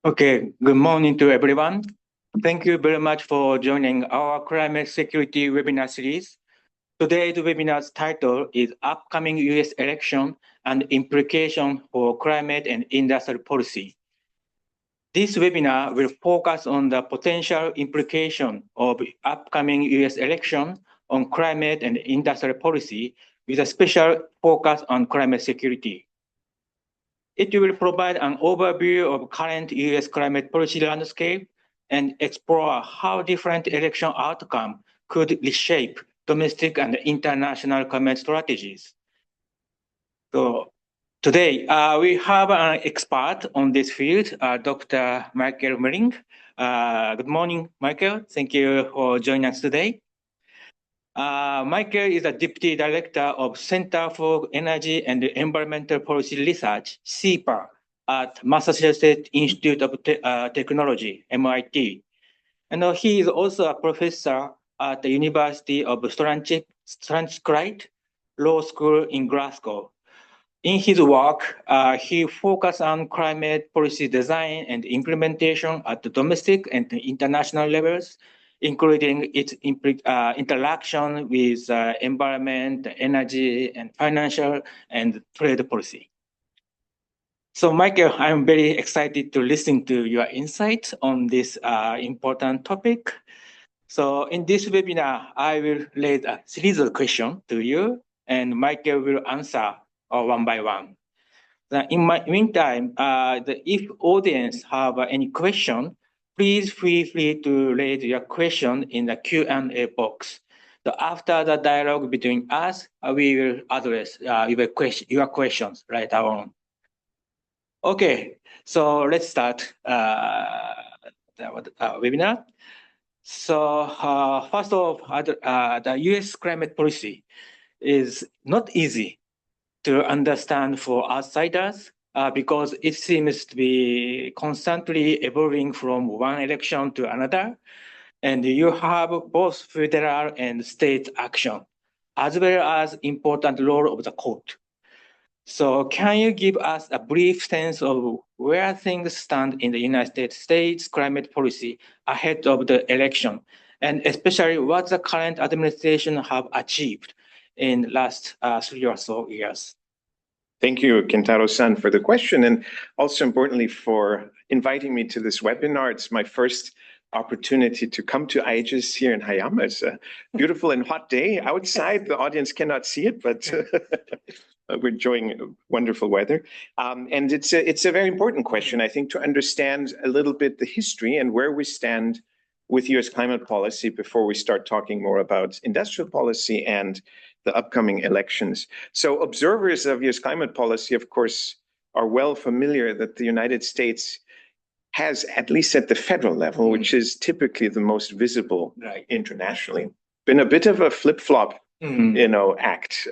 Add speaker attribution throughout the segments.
Speaker 1: Okay, good morning to everyone. Thank you very much for joining our climate security webinar series. Today's webinar's title is Upcoming US Election and Implication for Climate and Industrial Policy. This webinar will focus on the potential implication of upcoming US election on climate and industrial policy with a special focus on climate security. It will provide an overview of current US climate policy landscape and explore how different election outcomes could reshape domestic and international climate strategies. So today, we have an expert on this field, Dr. Michael Mering. Good morning, Michael. Thank you for joining us today. Michael is a Deputy Director of Center for Energy and Environmental Policy Research, CEPA, at Massachusetts Institute of Technology, MIT. And he is also a professor at the University of Strathclyde Law School in Glasgow. In his work, he focused on climate policy design and implementation at the domestic and international levels, including its interaction with environment, energy, and financial and trade policy. So, Michael, I'm very excited to listen to your insights on this important topic. So, in this webinar, I will raise a series of questions to you, and Michael will answer one by one. In my meantime, if audience have any question, please feel free to raise your question in the Q&A box. So after the dialogue between us, we will address your questions right on. Okay, so let's start the webinar. So first of all, the U.S. climate policy is not easy to understand for outsiders because it seems to be constantly evolving from one election to another. And you have both federal and state action, as well as important role of the court. So can you give us a brief sense of where things stand in the United States climate policy ahead of the election, and especially what the current administration have achieved in the last 3 or so years?
Speaker 2: Thank you, Kentaro-san, for the question, and also importantly for inviting me to this webinar. It's my first opportunity to come to IHS here in Hayama. It's a beautiful and hot day outside. The audience cannot see it, but we're enjoying wonderful weather. And it's a very important question, I think, to understand a little bit the history and where we stand with US climate policy before we start talking more about industrial policy and the upcoming elections. So observers of US climate policy, of course, are well familiar that the United States has, at least at the federal level, which is typically the most visible internationally, been a bit of a flip-flop act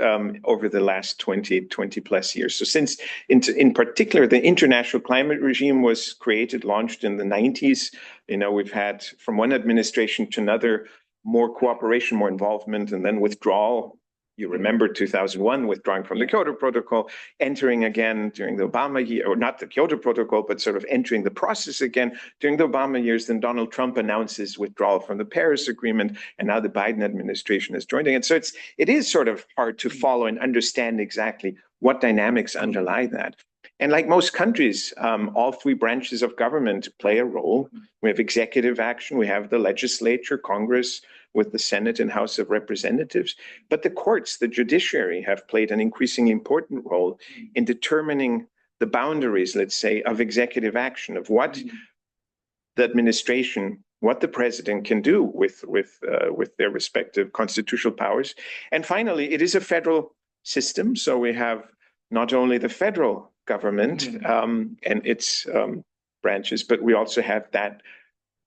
Speaker 2: over the last 20 plus years. So since, in particular, the international climate regime was created, launched in the 90s, we've had from one administration to another more cooperation, more involvement, and then withdrawal. You remember 2001 withdrawing from the Kyoto Protocol, entering again during the Obama year, or not the Kyoto Protocol, but sort of entering the process again during the Obama years. Then Donald Trump announces withdrawal from the Paris Agreement, and now the Biden administration is joining it. So it is sort of hard to follow and understand exactly what dynamics underlie that. And like most countries, all three branches of government play a role. We have executive action, we have the legislature, Congress, with the Senate and House of Representatives. But the courts, the judiciary, have played an increasingly important role in determining the boundaries, let's say, of executive action, of what the administration, what the president can do with their respective constitutional powers. And finally, it is a federal system. So we have not only the federal government and its branches, but we also have that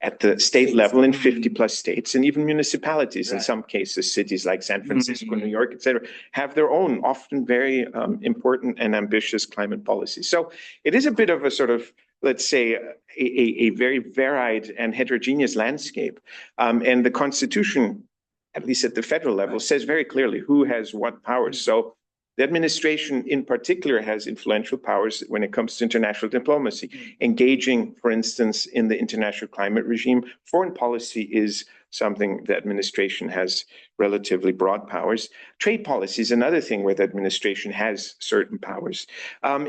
Speaker 2: at the state level in 50 plus states, and even municipalities in some cases, cities like San Francisco, New York, et cetera, have their own often very important and ambitious climate policy. So it is a bit of a sort of, let's say, a very varied and heterogeneous landscape. And the Constitution, at least at the federal level, says very clearly who has what powers. So The administration in particular has influential powers when it comes to international diplomacy, engaging, for instance, in the international climate regime. Foreign policy is something the administration has relatively broad powers. Trade policy is another thing where the administration has certain powers.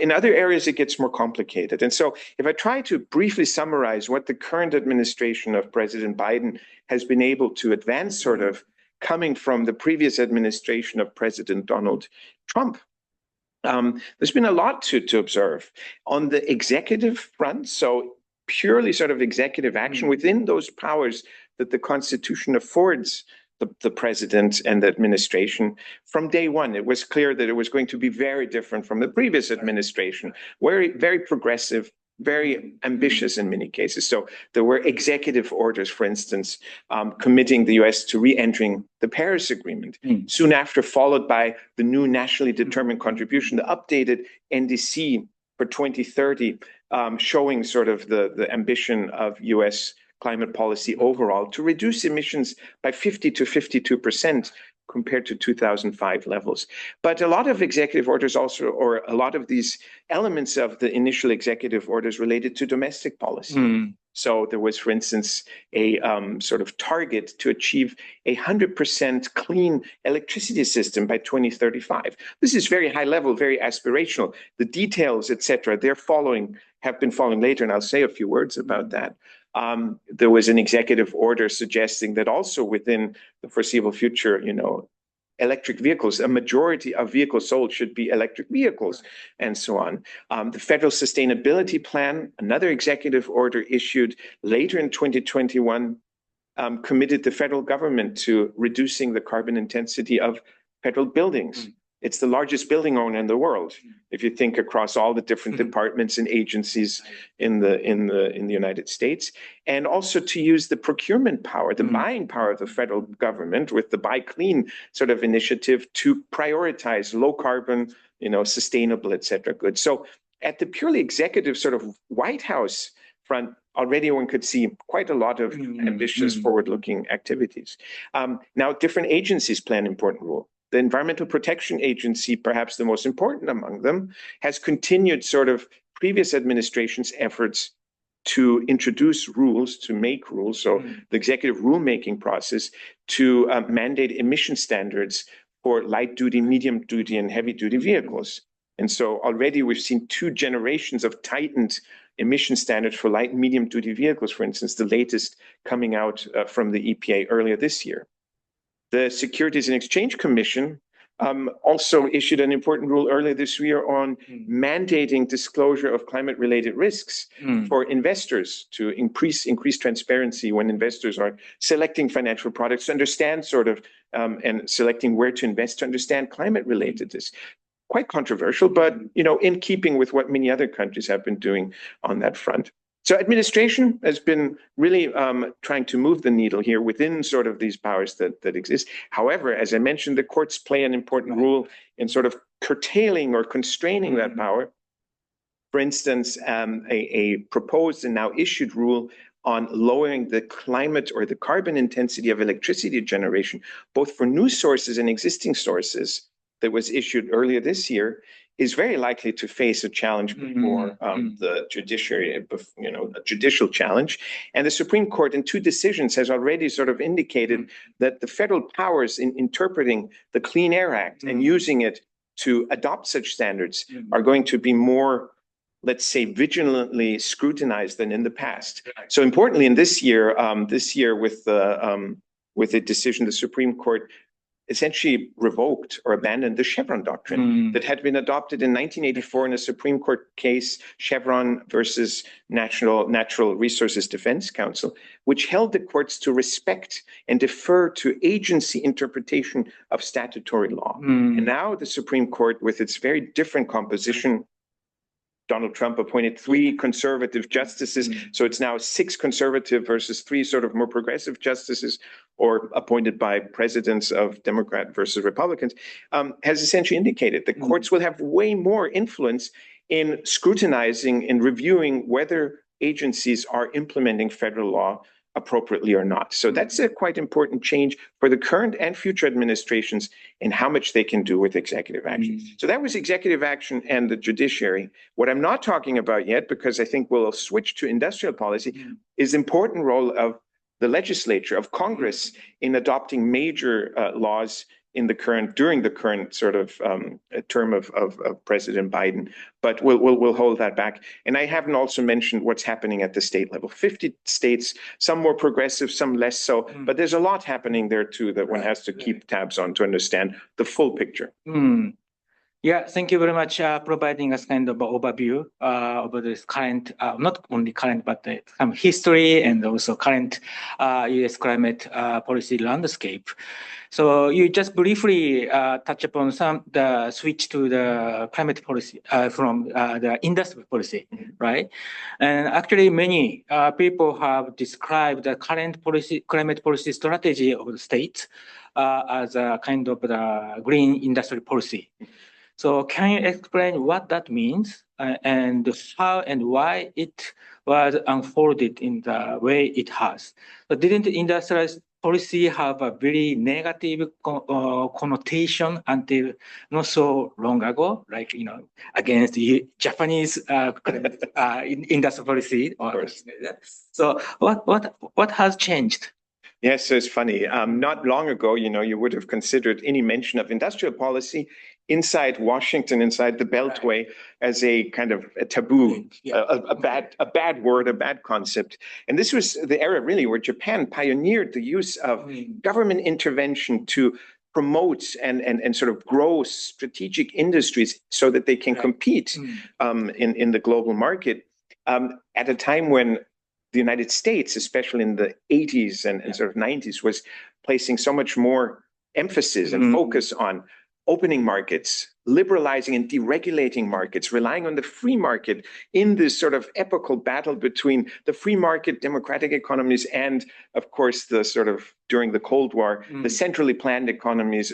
Speaker 2: In other areas, it gets more complicated. And so if I try to briefly summarize what the current administration of President Biden has been able to advance, sort of coming from the previous administration of President Donald Trump, there's been a lot to observe. On the executive front, so purely sort of executive action within those powers that the Constitution affords the president and the administration. From day one, it was clear that it was going to be very different from the previous administration, very progressive, very ambitious in many cases. So there were executive orders, for instance, committing the US to re-entering the Paris Agreement. Soon after, followed by the new nationally determined contribution, the updated NDC for 2030, showing sort of the ambition of US climate policy overall to reduce emissions by 50 to 52% compared to 2005 levels. But a lot of executive orders also, or a lot of these elements of the initial executive orders related to domestic policy. So there was, for instance, a sort of target to achieve 100% clean electricity system by 2035. This is very high level, very aspirational. The details, etc., have been following later, and I'll say a few words about that. There was an executive order suggesting that also within the foreseeable future, electric vehicles, a majority of vehicles sold should be electric vehicles, and so on. The Federal Sustainability Plan, another executive order issued later in 2021, committed the federal government to reducing the carbon intensity of federal buildings. It's the largest building owner in the world. If you think across all the different departments and agencies in the United States, and also to use the procurement power, the buying power of the federal government with the Buy Clean sort of initiative to prioritize low carbon, sustainable, et cetera, goods. So at the purely executive sort of White House front, already one could see quite a lot of ambitious forward-looking activities. Now, different agencies play an important role. The Environmental Protection Agency, perhaps the most important among them, has continued sort of previous administration's efforts to introduce rules, to make rules, so the executive rulemaking process to mandate emission standards for light-duty, medium-duty, and heavy-duty vehicles. And so already we've seen 2 generations of tightened emission standards for light and medium-duty vehicles, for instance, the latest coming out from the EPA earlier this year. The Securities and Exchange Commission also issued an important rule earlier this year on mandating disclosure of climate-related risks for investors to increase transparency when investors are selecting financial products, to understand sort of and selecting where to invest, to understand climate-related risk. Quite controversial, but in keeping with what many other countries have been doing on that front. So administration has been really trying to move the needle here within sort of these powers that exist. However, as I mentioned, the courts play an important role in sort of curtailing or constraining that power. For instance, a proposed and now issued rule on lowering the climate or the carbon intensity of electricity generation, both for new sources and existing sources, that was issued earlier this year, is very likely to face a challenge before the judiciary, a judicial challenge. And the Supreme Court in 2 decisions has already sort of indicated that the federal powers in interpreting the Clean Air Act and using it to adopt such standards are going to be more, let's say, vigilantly scrutinized than in the past. So importantly, in this year with the decision, the Supreme Court essentially revoked or abandoned the Chevron doctrine that had been adopted in 1984 in a Supreme Court case, Chevron versus Natural Resources Defense Council, which held the courts to respect and defer to agency interpretation of statutory law. And now the Supreme Court, with its very different composition, Donald Trump appointed 3 conservative justices. So it's now 6 conservative versus 3 sort of more progressive justices, or appointed by presidents of Democrat versus Republicans, has essentially indicated that courts will have way more influence in scrutinizing and reviewing whether agencies are implementing federal law appropriately or not. So that's a quite important change for the current and future administrations in how much they can do with executive action. So that was executive action and the judiciary. What I'm not talking about yet, because I think we'll switch to industrial policy, is the important role of the legislature, of Congress, in adopting major laws during the current sort of term of President Biden, but we'll hold that back. And I haven't also mentioned what's happening at the state level. 50 states, some more progressive, some less so, but there's a lot happening there too that one has to keep tabs on to understand the full picture.
Speaker 1: Yeah, thank you very much providing us kind of an overview of this current, not only current, but some history and also current U.S. climate policy landscape. So you just briefly touch upon the switch to the climate policy from the industrial policy, right? And actually, many people have described the current climate policy strategy of the states as a kind of the green industrial policy. So can you explain what that means and how and why it was unfolded in the way it has? So didn't industrial policy have a very negative connotation until not so long ago, like, against the Japanese industrial policy? So what has changed?
Speaker 2: Yes, so it's funny. Not long ago, you would have considered any mention of industrial policy inside Washington, inside the Beltway, as a kind of a taboo, a bad word, a bad concept. And this was the era really where Japan pioneered the use of government intervention to promote and sort of grow strategic industries so that they can compete in the global market at a time when the United States, especially in the 80s and sort of 90s, was placing so much more emphasis and focus on opening markets, liberalizing and deregulating markets, relying on the free market in this sort of epical battle between the free market democratic economies and, of course, the sort of during the Cold War, the centrally planned economies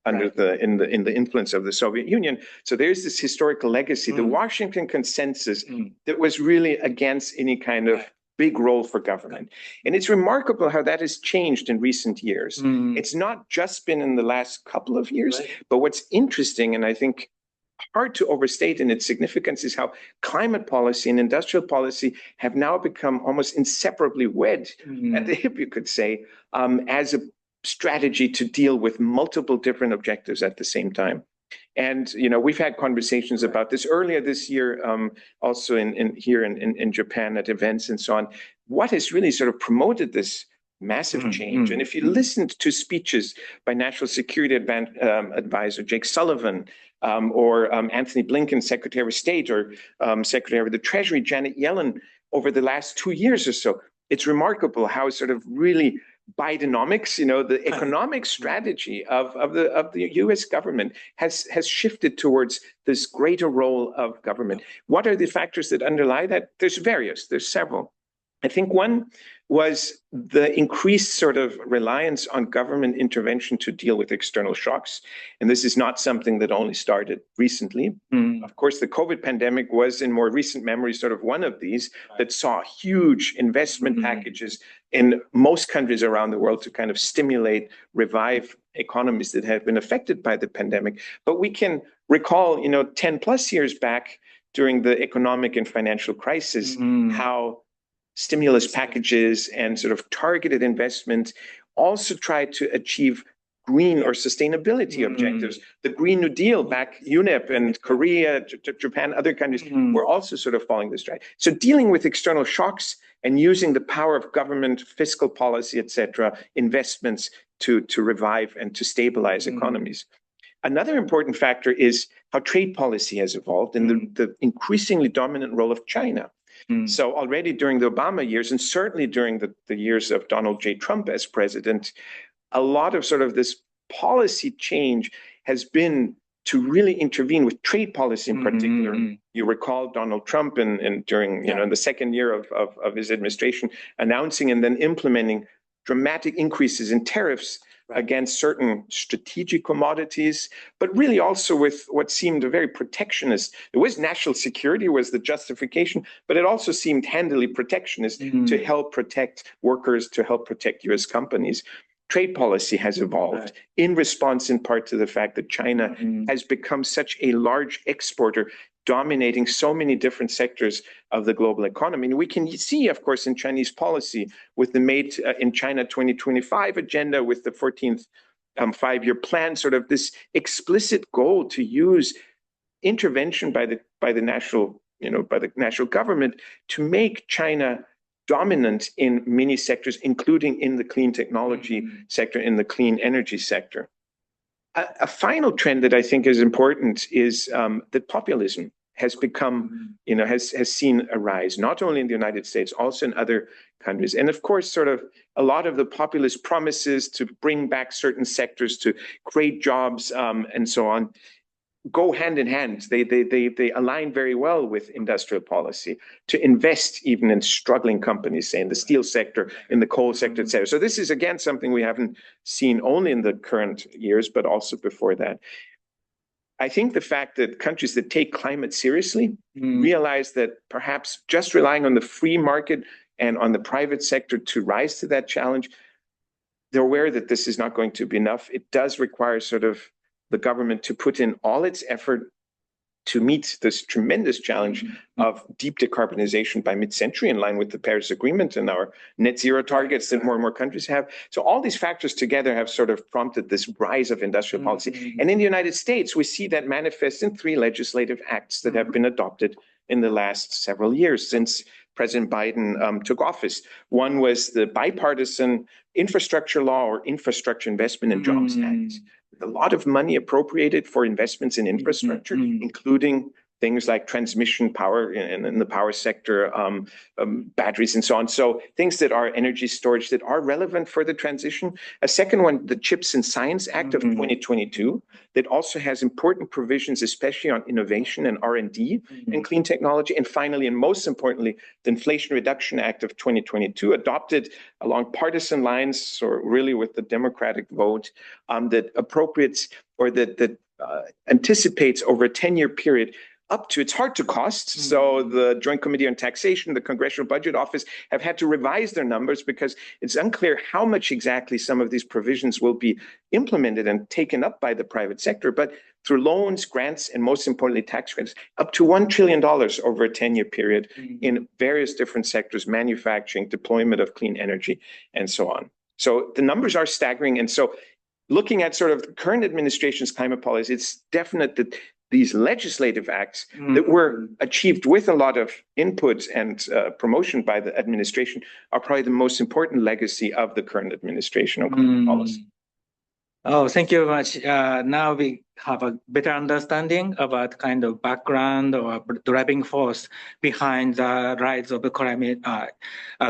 Speaker 2: under in the influence of the Soviet Union. So there's this historical legacy, the Washington Consensus, that was really against any kind of big role for government. And it's remarkable how that has changed in recent years. It's not just been in the last couple of years, but what's interesting, and I think hard to overstate in its significance, is how climate policy and industrial policy have now become almost inseparably wed at the hip, you could say, as a strategy to deal with multiple different objectives at the same time. And we've had conversations about this earlier this year, also here in Japan at events and so on. What has really sort of promoted this massive change? And if you listened to speeches by National Security Advisor Jake Sullivan, or Anthony Blinken, Secretary of State, or Secretary of the Treasury Janet Yellen over the last 2 years or so, it's remarkable how sort of really Bidenomics, the economic strategy of the U.S. government has shifted towards this greater role of government. What are the factors that underlie that? There's several. I think one was the increased sort of reliance on government intervention to deal with external shocks. And this is not something that only started recently. Of course, the COVID pandemic was, in more recent memory, sort of one of these that saw huge investment packages in most countries around the world to kind of stimulate, revive economies that had been affected by the pandemic. But we can recall, 10 plus years back during the economic and financial crisis, how stimulus packages and sort of targeted investment also tried to achieve green or sustainability objectives. The Green New Deal back, UNEP and Korea, Japan, other countries were also sort of following this track. So dealing with external shocks and using the power of government, fiscal policy, etc., investments to revive and to stabilize economies. Another important factor is how trade policy has evolved and the increasingly dominant role of China. So already during the Obama years, and certainly during the years of Donald J. Trump as president, a lot of sort of this policy change has been to really intervene with trade policy in particular. You recall Donald Trump and during, in the second year of his administration, announcing and then implementing dramatic increases in tariffs against certain strategic commodities, but really also with what seemed a very protectionist. It was national security was the justification, but it also seemed handily protectionist to help protect workers, to help protect US companies. Trade policy has evolved in response in part to the fact that China has become such a large exporter, dominating so many different sectors of the global economy. And we can see, of course, in Chinese policy with the Made in China 2025 agenda, with the 14th five-year plan, sort of this explicit goal to use intervention by the national government to make China dominant in many sectors, including in the clean technology sector, in the clean energy sector. A final trend that I think is important is that populism has become, has seen a rise, not only in the United States, also in other countries. And of course, sort of a lot of the populist promises to bring back certain sectors, to create jobs, and so on, go hand in hand. They align very well with industrial policy to invest even in struggling companies, say in the steel sector, in the coal sector, etc. So this is again something we haven't seen only in the current years, but also before that. I think the fact that countries that take climate seriously realize that perhaps just relying on the free market and on the private sector to rise to that challenge, they're aware that this is not going to be enough. It does require sort of the government to put in all its effort to meet this tremendous challenge of deep decarbonization by mid-century, in line with the Paris Agreement and our net zero targets that more and more countries have. So all these factors together have sort of prompted this rise of industrial policy. And in the United States, we see that manifest in 3 legislative acts that have been adopted in the last several years since President Biden took office. One was the bipartisan infrastructure law, or Infrastructure Investment and Jobs Act. A lot of money appropriated for investments in infrastructure, including things like transmission power in the power sector, batteries and so on. So things that are energy storage that are relevant for the transition. A second one, the Chips and Science Act of 2022, that also has important provisions, especially on innovation and R&D and clean technology. And finally, and most importantly, the Inflation Reduction Act of 2022, adopted along partisan lines, or really with the Democratic vote, that appropriates, or that anticipates over a 10-year period up to, it's hard to cost. So the Joint Committee on Taxation, the Congressional Budget Office have had to revise their numbers because it's unclear how much exactly some of these provisions will be implemented and taken up by the private sector. But through loans, grants, and most importantly, tax credits, up to $1 trillion over a 10-year period in various different sectors, manufacturing, deployment of clean energy, and so on. So the numbers are staggering. And so looking at sort of the current administration's climate policy, it's definite that these legislative acts that were achieved with a lot of input and promotion by the administration are probably the most important legacy of the current administration on climate policy.
Speaker 1: Oh, thank you very much. Now we have a better understanding about kind of background or driving force behind the rise of the climate,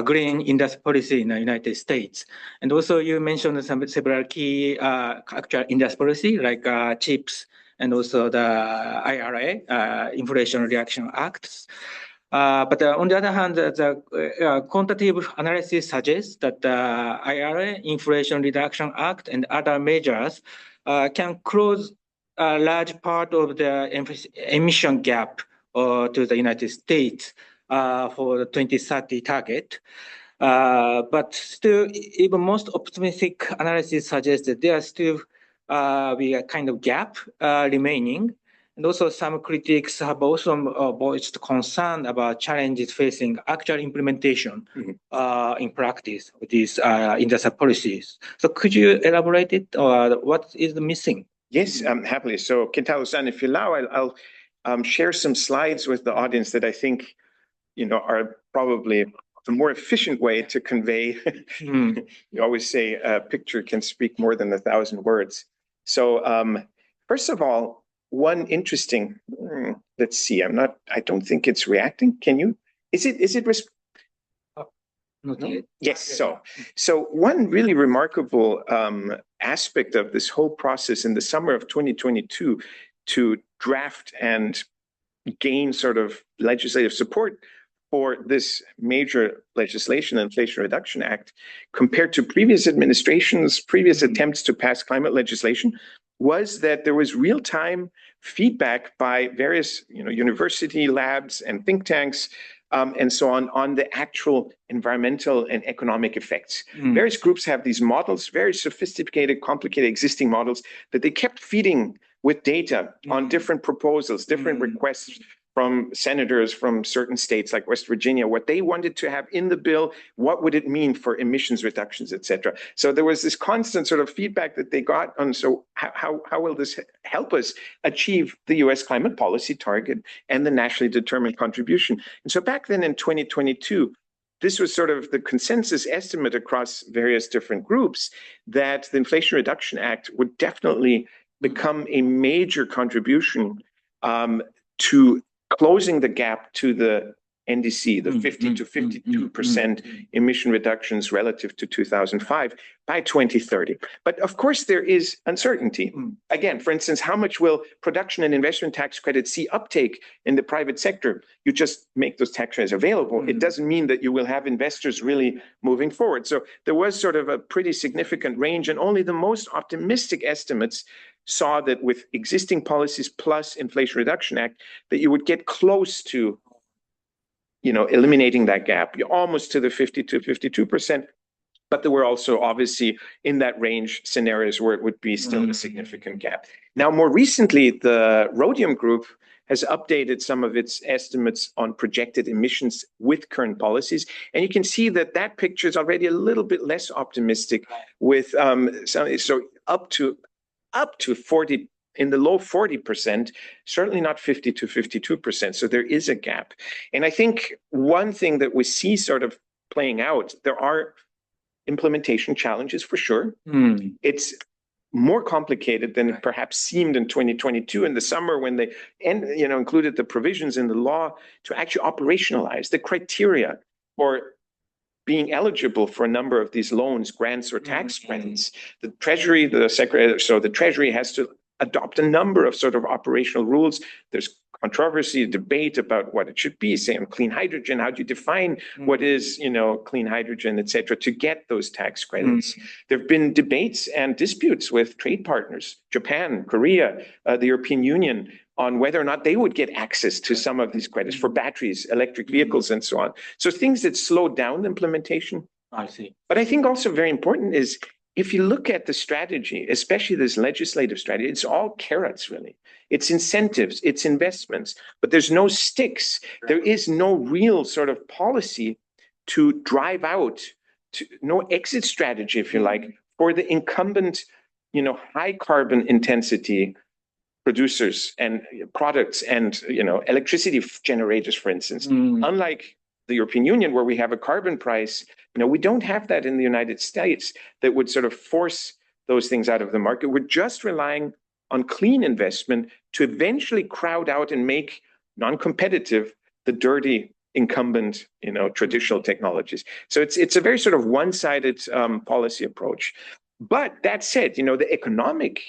Speaker 1: green industry policy in the United States. And also you mentioned several key actual industry policy like CHIPS, and also the IRA, Inflation Reduction Acts. But on the other hand, the quantitative analysis suggests that the IRA, Inflation Reduction Act, and other measures can close a large part of the emission gap to the United States for the 2030 target. But still, even most optimistic analysis suggests that there are still be a kind of gap remaining. And also some critics have also voiced concern about challenges facing actual implementation in practice of these industrial policies. So could you elaborate it, or what is missing?
Speaker 2: Yes, happily. So Kentaro-san, if you allow, I'll share some slides with the audience that I think, are probably the more efficient way to convey. You always say a picture can speak more than 1,000 words. So first of all, one interesting, let's see, I don't think it's reacting. Can you, is it, yes, so one really remarkable aspect of this whole process in the summer of 2022 to draft and gain sort of legislative support for this major legislation, Inflation Reduction Act, compared to previous administrations, previous attempts to pass climate legislation, was that there was real-time feedback by various university labs and think tanks and so on the actual environmental and economic effects. Various groups have these models, very sophisticated, complicated existing models that they kept feeding with data on different proposals, different requests from senators from certain states like West Virginia, what they wanted to have in the bill, what would it mean for emissions reductions, et cetera. So there was this constant sort of feedback that they got on, so how will this help us achieve the US climate policy target and the nationally determined contribution? And so back then in 2022, this was sort of the consensus estimate across various different groups that the Inflation Reduction Act would definitely become a major contribution to closing the gap to the NDC, the 50 to 52% emission reductions relative to 2005 by 2030. But of course, there is uncertainty. Again, for instance, how much will production and investment tax credits see uptake in the private sector? You just make those tax credits available. It doesn't mean that you will have investors really moving forward. So there was sort of a pretty significant range, and only the most optimistic estimates saw that with existing policies plus Inflation Reduction Act, that you would get close to, eliminating that gap. You're almost to the 50 to 52%, but there were also obviously in that range scenarios where it would be still a significant gap. Now, more recently, the Rhodium Group has updated some of its estimates on projected emissions with current policies. And you can see that that picture is already a little bit less optimistic with so up to 40, in the low 40%, certainly not 50 to 52%. So there is a gap. And I think one thing that we see sort of playing out, there are implementation challenges for sure. It's more complicated than it perhaps seemed in 2022 in the summer when they included the provisions in the law to actually operationalize the criteria for being eligible for a number of these loans, grants, or tax credits. The Treasury, the Treasury has to adopt a number of sort of operational rules. There's controversy, debate about what it should be, say on clean hydrogen. How do you define what is, clean hydrogen, et cetera, to get those tax credits? There have been debates and disputes with trade partners, Japan, Korea, the European Union, on whether or not they would get access to some of these credits for batteries, electric vehicles, and so on. So things that slow down the implementation.
Speaker 1: I see.
Speaker 2: But I think also very important is if you look at the strategy, especially this legislative strategy, it's all carrots, really. It's incentives, it's investments, but there's no sticks. There is no real sort of policy to drive out, no exit strategy, if you like, for the incumbent, high carbon intensity producers and products and, electricity generators, for instance. Unlike the European Union, where we have a carbon price, we don't have that in the United States that would sort of force those things out of the market. We're just relying on clean investment to eventually crowd out and make non-competitive the dirty incumbent, traditional technologies. So it's a very sort of one-sided policy approach. But that said, the economic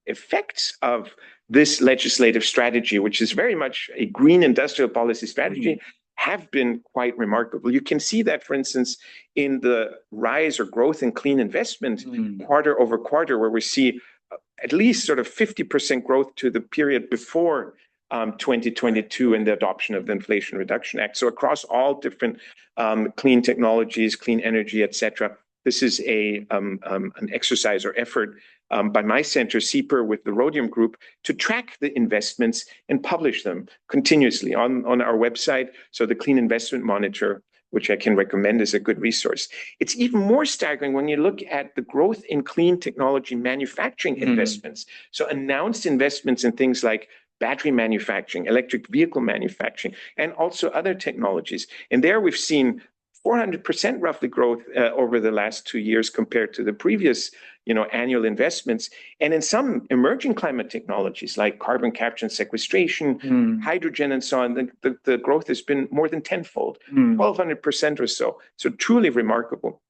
Speaker 2: effects of this legislative strategy, which is very much a green industrial policy strategy, have been quite remarkable. You can see that, for instance, in the rise or growth in clean investment quarter over quarter, where we see at least sort of 50% growth to the period before 2022 in the adoption of the Inflation Reduction Act. So across all different clean technologies, clean energy, et cetera, this is an exercise or effort by my center, CEPR, with the Rhodium Group, to track the investments and publish them continuously on our website. So the Clean Investment Monitor, which I can recommend, is a good resource. It's even more staggering when you look at the growth in clean technology manufacturing investments. So announced investments in things like battery manufacturing, electric vehicle manufacturing, and also other technologies. And there we've seen 400% roughly growth over the last 2 years compared to the previous, annual investments. And in some emerging climate technologies like carbon capture and sequestration, hydrogen, and so on, the growth has been more than tenfold, 1,200% or so. So truly remarkable.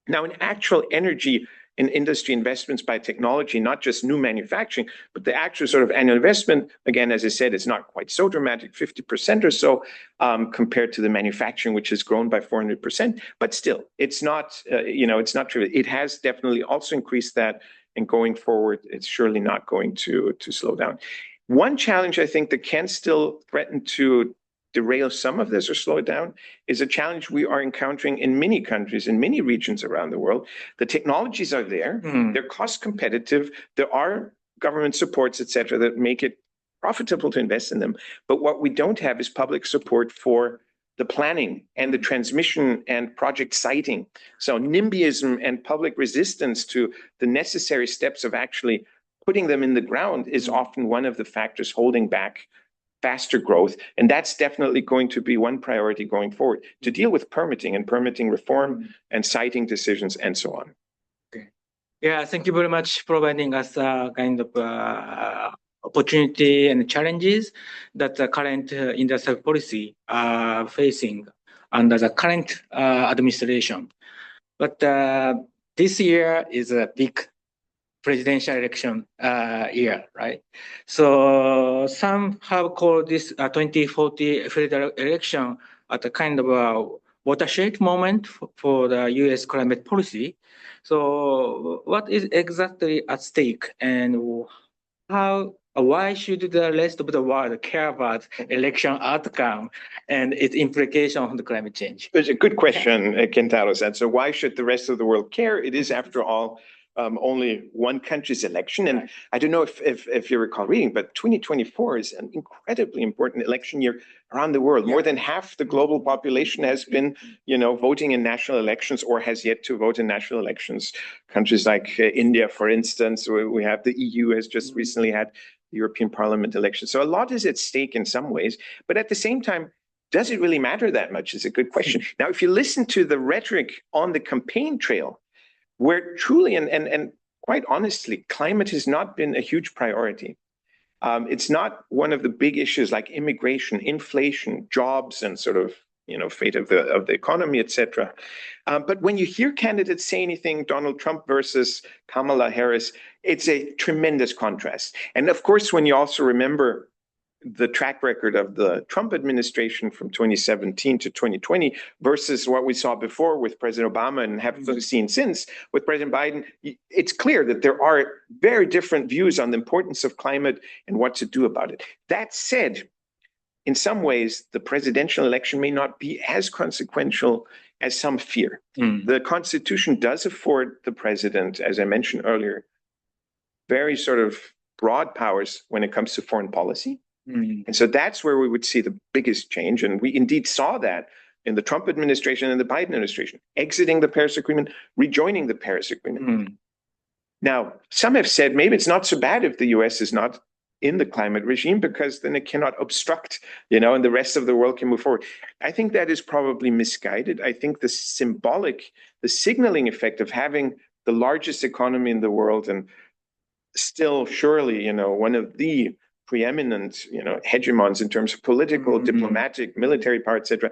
Speaker 2: Now, in actual energy in industry investments by technology, not just new manufacturing, but the actual sort of annual investment, again, as I said, it's not quite so dramatic, 50% or so, compared to the manufacturing, which has grown by 400%. But still, it's not, it's not trivial. It has definitely also increased that. And going forward, it's surely not going to slow down. One challenge I think that can still threaten to derail some of this or slow it down is a challenge we are encountering in many countries, in many regions around the world. The technologies are there, they're cost competitive, there are government supports, et cetera, that make it profitable to invest in them. But what we don't have is public support for the planning and the transmission and project siting. So NIMBYism and public resistance to the necessary steps of actually putting them in the ground is often one of the factors holding back faster growth. And that's definitely going to be one priority going forward, to deal with permitting and permitting reform and siting decisions and so on.
Speaker 1: Okay. Yeah, thank you very much for providing us a kind of opportunity and challenges that the current industrial policy are facing under the current administration. But this year is a big presidential election year, right? So some have called this 2040 federal election at a kind of a watershed moment for the US climate policy. So what is exactly at stake, and why should the rest of the world care about election outcome and its implication on the climate change?
Speaker 2: It's a good question, Kentaro said. So why should the rest of the world care? It is, after all, only one country's election. And I don't know if you recall reading, but 2024 is an incredibly important election year around the world. More than half the global population has been, voting in national elections or has yet to vote in national elections. Countries like India, for instance, we have the EU has just recently had the European Parliament election. So a lot is at stake in some ways. But at the same time, does it really matter that much is a good question. Now, if you listen to the rhetoric on the campaign trail, where truly and quite honestly, climate has not been a huge priority. It's not one of the big issues like immigration, inflation, jobs, and sort of fate of the economy, etc. But when you hear candidates say anything, Donald Trump versus Kamala Harris, it's a tremendous contrast. And of course, when you also remember the track record of the Trump administration from 2017 to 2020 versus what we saw before with President Obama and have seen since with President Biden, it's clear that there are very different views on the importance of climate and what to do about it. That said, in some ways, the presidential election may not be as consequential as some fear. The Constitution does afford the president, as I mentioned earlier, very sort of broad powers when it comes to foreign policy. And so that's where we would see the biggest change. And we indeed saw that in the Trump administration and the Biden administration, exiting the Paris Agreement, rejoining the Paris Agreement. Now, some have said maybe it's not so bad if the US is not in the climate regime, because then it cannot obstruct, and the rest of the world can move forward. I think that is probably misguided. I think the signaling effect of having the largest economy in the world and still surely, one of the preeminent, hegemons in terms of political, diplomatic, military power, etc.,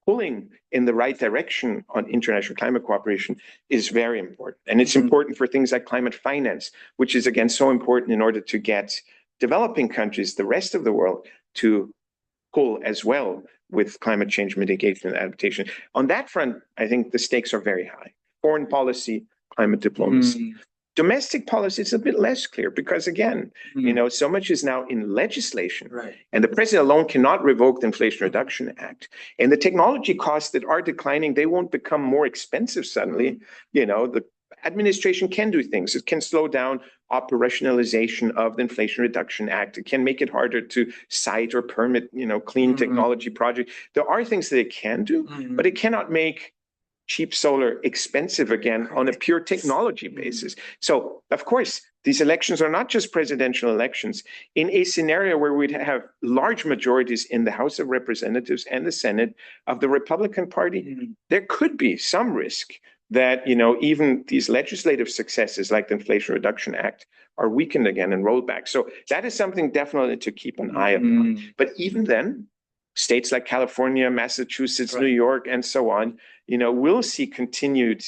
Speaker 2: pulling in the right direction on international climate cooperation is very important. And it's important for things like climate finance, which is, again, so important in order to get developing countries, the rest of the world, to pull as well with climate change mitigation and adaptation. On that front, I think the stakes are very high. Foreign policy, climate diplomacy. Domestic policy is a bit less clear because, again, so much is now in legislation, and the president alone cannot revoke the Inflation Reduction Act. And the technology costs that are declining, they won't become more expensive suddenly. The administration can do things. It can slow down operationalization of the Inflation Reduction Act. It can make it harder to cite or permit, clean technology projects. There are things that it can do, but it cannot make cheap solar expensive again on a pure technology basis. So, of course, these elections are not just presidential elections. In a scenario where we'd have large majorities in the House of Representatives and the Senate of the Republican Party, there could be some risk that, even these legislative successes like the Inflation Reduction Act are weakened again and rolled back. So that is something definitely to keep an eye on. But even then, states like California, Massachusetts, New York, and so on, will see continued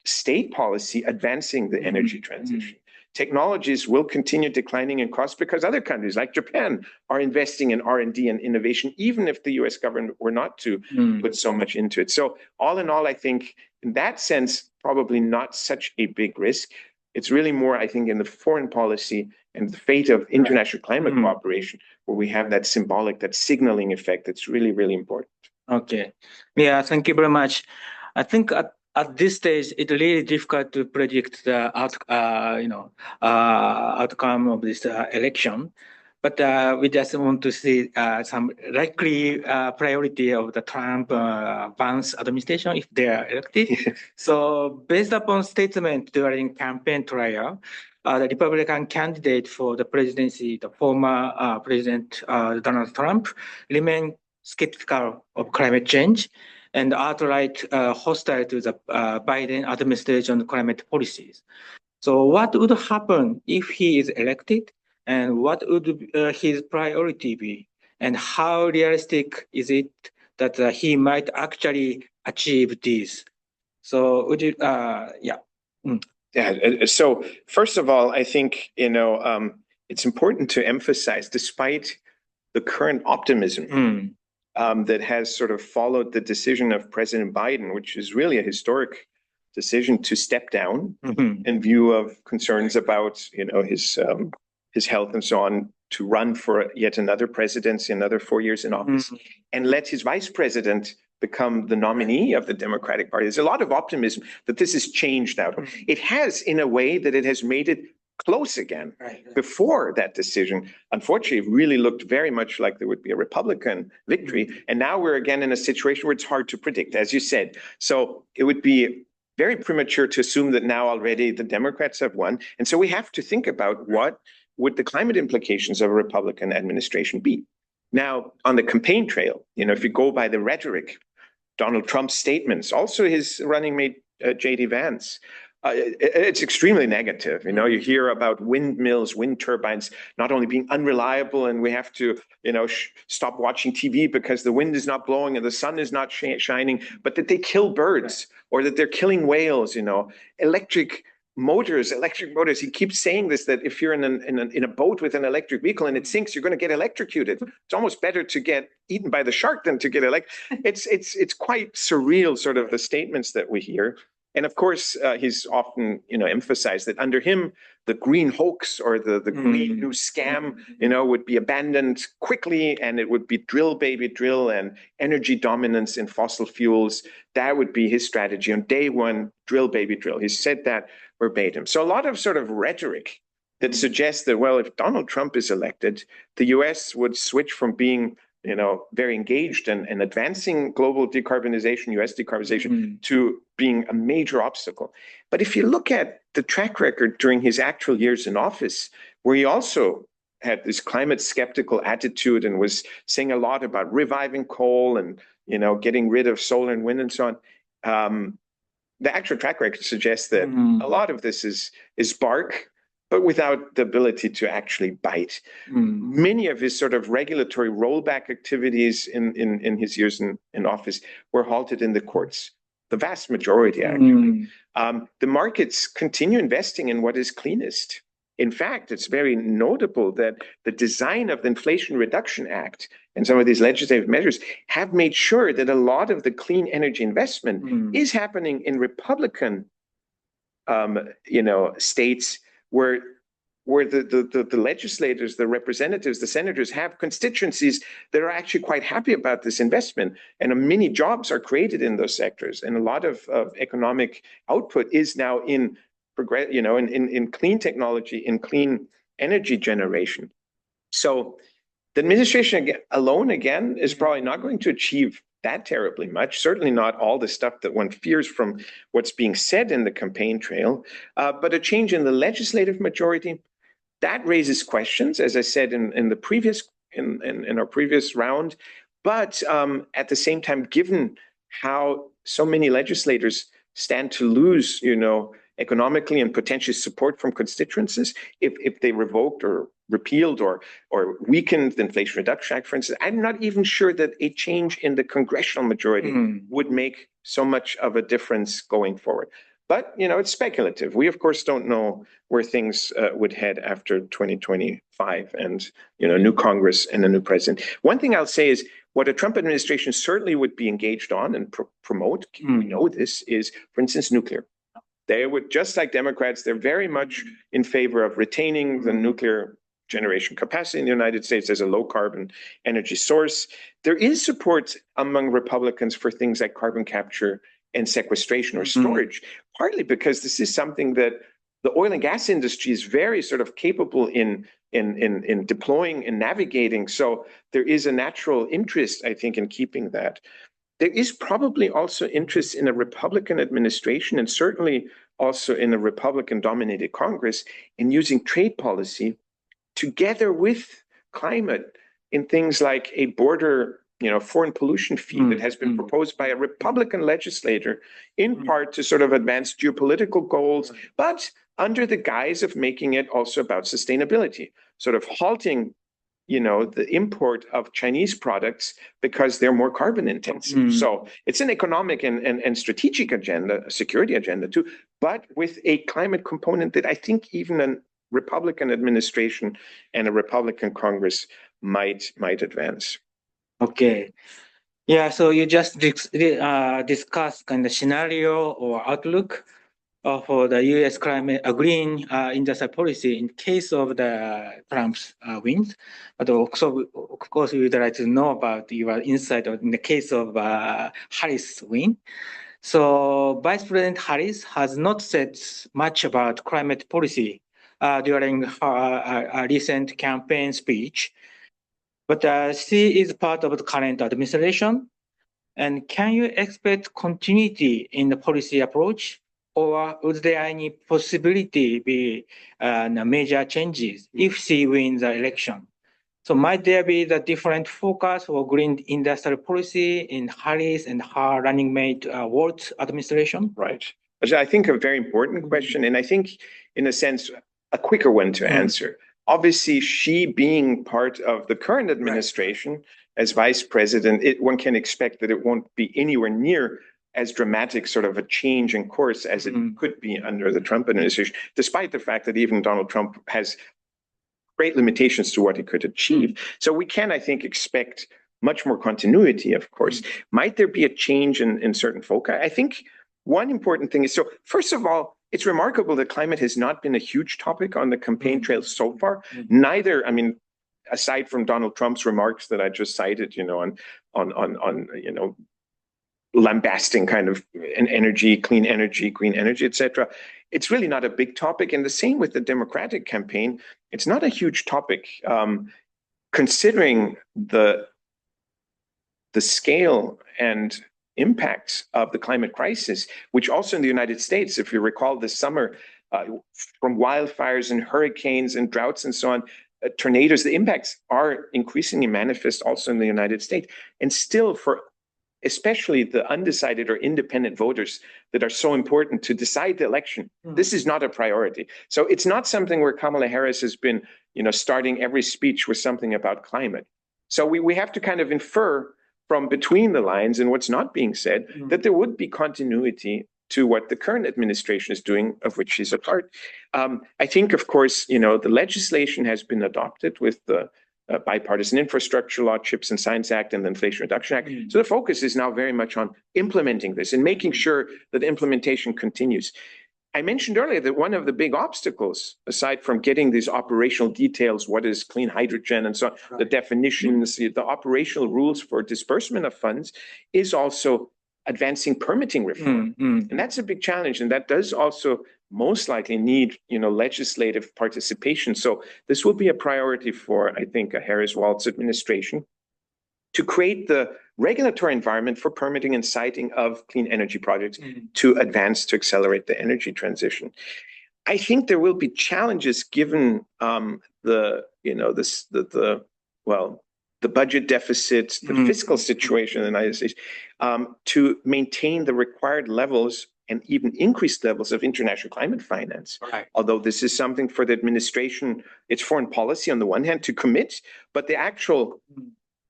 Speaker 2: state policy advancing the energy transition. Technologies will continue declining in cost because other countries like Japan are investing in R&D and innovation, even if the US government were not to put so much into it. So all in all, I think in that sense, probably not such a big risk. It's really more, I think, in the foreign policy and the fate of international climate cooperation, where we have that symbolic, that signaling effect that's really, really important.
Speaker 1: Okay. Yeah, thank you very much. I think at this stage, it's really difficult to predict the outcome of this election. But we just want to see some likely priority of the Trump-Vance administration if they are elected. So based upon statement during campaign trial, the Republican candidate for the presidency, the former President Donald Trump, remained skeptical of climate change and outright hostile to the Biden administration climate policies. So what would happen if he is elected, and what would his priority be, and how realistic is it that he might actually achieve this? So would you, yeah.
Speaker 2: Yeah. So first of all, I think, it's important to emphasize, despite the current optimism that has sort of followed the decision of President Biden, which is really a historic decision to step down in view of concerns about, his health and so on, to run for yet another presidency, another 4 years in office, and let his vice president become the nominee of the Democratic Party. There's a lot of optimism that this has changed now. It has, in a way, that it has made it close again. Before that decision, unfortunately, it really looked very much like there would be a Republican victory. And now we're again in a situation where it's hard to predict, as you said. So it would be very premature to assume that now already the Democrats have won. And so we have to think about what would the climate implications of a Republican administration be. Now, on the campaign trail, if you go by the rhetoric, Donald Trump's statements, also his running mate, J.D. Vance, it's extremely negative. You hear about windmills, wind turbines not only being unreliable, and we have to, stop watching TV because the wind is not blowing and the sun is not shining, but that they kill birds or that they're killing whales. Electric motors. He keeps saying this, that if you're in a boat with an electric vehicle and it sinks, you're going to get electrocuted. It's almost better to get eaten by the shark than to get It's quite surreal, sort of the statements that we hear. And of course, he's often, emphasized that under him, the green hoax or the green new scam, would be abandoned quickly, and it would be drill, baby, drill, and energy dominance in fossil fuels. That would be his strategy. On day one, drill, baby, drill. He said that verbatim. So a lot of sort of rhetoric that suggests that, well, if Donald Trump is elected, the US would switch from being very engaged in advancing global decarbonization, US decarbonization, to being a major obstacle. But if you look at the track record during his actual years in office, where he also had this climate skeptical attitude and was saying a lot about reviving coal and, getting rid of solar and wind and so on, the actual track record suggests that a lot of this is bark, but without the ability to actually bite. Many of his sort of regulatory rollback activities in his years in office were halted in the courts. The vast majority, actually. The markets continue investing in what is cleanest. In fact, it's very notable that the design of the Inflation Reduction Act and some of these legislative measures have made sure that a lot of the clean energy investment is happening in Republican, states where the legislators, the representatives, the senators have constituencies that are actually quite happy about this investment. And many jobs are created in those sectors. And a lot of economic output is now in clean technology, in clean energy generation. So the administration alone, again, is probably not going to achieve that terribly much, certainly not all the stuff that one fears from what's being said in the campaign trail, but a change in the legislative majority, that raises questions, as I said in the previous, in our previous round. But at the same time, given how so many legislators stand to lose, economically and potentially support from constituencies if they revoked or repealed or weakened the Inflation Reduction Act, for instance, I'm not even sure that a change in the congressional majority would make so much of a difference going forward. But, it's speculative. We, of course, don't know where things would head after 2025 and, new Congress and a new president. One thing I'll say is what a Trump administration certainly would be engaged on and promote, we know this, is, for instance, nuclear. They would, just like Democrats, they're very much in favor of retaining the nuclear generation capacity in the United States as a low carbon energy source. There is support among Republicans for things like carbon capture and sequestration or storage, partly because this is something that the oil and gas industry is very sort of capable in deploying and navigating. So there is a natural interest, I think, in keeping that. There is probably also interest in a Republican administration and certainly also in a Republican-dominated Congress in using trade policy together with climate in things like a border, foreign pollution fee that has been proposed by a Republican legislator, in part to sort of advance geopolitical goals, but under the guise of making it also about sustainability, sort of halting, the import of Chinese products because they're more carbon intensive. So it's an economic and strategic agenda, a security agenda too, but with a climate component that I think even a Republican administration and a Republican Congress might advance.
Speaker 1: Okay. Yeah, so you just discussed kind of scenario or outlook for the U.S. climate green industrial policy in case of the Trump's wins. But also, of course, we would like to know about your insight in the case of Harris win. So Vice President Harris has not said much about climate policy during her recent campaign speech. But she is part of the current administration. And can you expect continuity in the policy approach, or would there any possibility be major changes if she wins the election? So might there be the different focus for green industrial policy in Harris and her running mate Walt's administration?
Speaker 2: Right. I think a very important question, and I think, in a sense, a quicker one to answer. Obviously, she being part of the current administration as vice president, one can expect that it won't be anywhere near as dramatic sort of a change in course as it could be under the Trump administration, despite the fact that even Donald Trump has great limitations to what he could achieve. So we can, I think, expect much more continuity, of course. Might there be a change in certain foci? I think one important thing is, so first of all, it's remarkable that climate has not been a huge topic on the campaign trail so far. Neither, I mean, aside from Donald Trump's remarks that I just cited, on lambasting kind of an energy, clean energy, green energy, etc. It's really not a big topic. And the same with the Democratic campaign. It's not a huge topic, considering the scale and impacts of the climate crisis, which also in the United States, if you recall this summer, from wildfires and hurricanes and droughts and so on, tornadoes, the impacts are increasingly manifest also in the United States. And still, for especially the undecided or independent voters that are so important to decide the election, this is not a priority. So it's not something where Kamala Harris has been, starting every speech with something about climate. So we have to kind of infer from between the lines and what's not being said that there would be continuity to what the current administration is doing, of which she's a part. I think, of course, the legislation has been adopted with the bipartisan infrastructure law, CHIPS and Science Act, and the Inflation Reduction Act. So the focus is now very much on implementing this and making sure that implementation continues. I mentioned earlier that one of the big obstacles, aside from getting these operational details, what is clean hydrogen and so on, the definitions, the operational rules for disbursement of funds, is also advancing permitting reform. And that's a big challenge. And that does also most likely need, legislative participation. So this will be a priority for, I think, a Harris-Walz administration to create the regulatory environment for permitting and siting of clean energy projects to advance, to accelerate the energy transition. I think there will be challenges given the budget deficits, the fiscal situation in the United States, to maintain the required levels and even increased levels of international climate finance. Although this is something for the administration, it's foreign policy on the one hand to commit, but the actual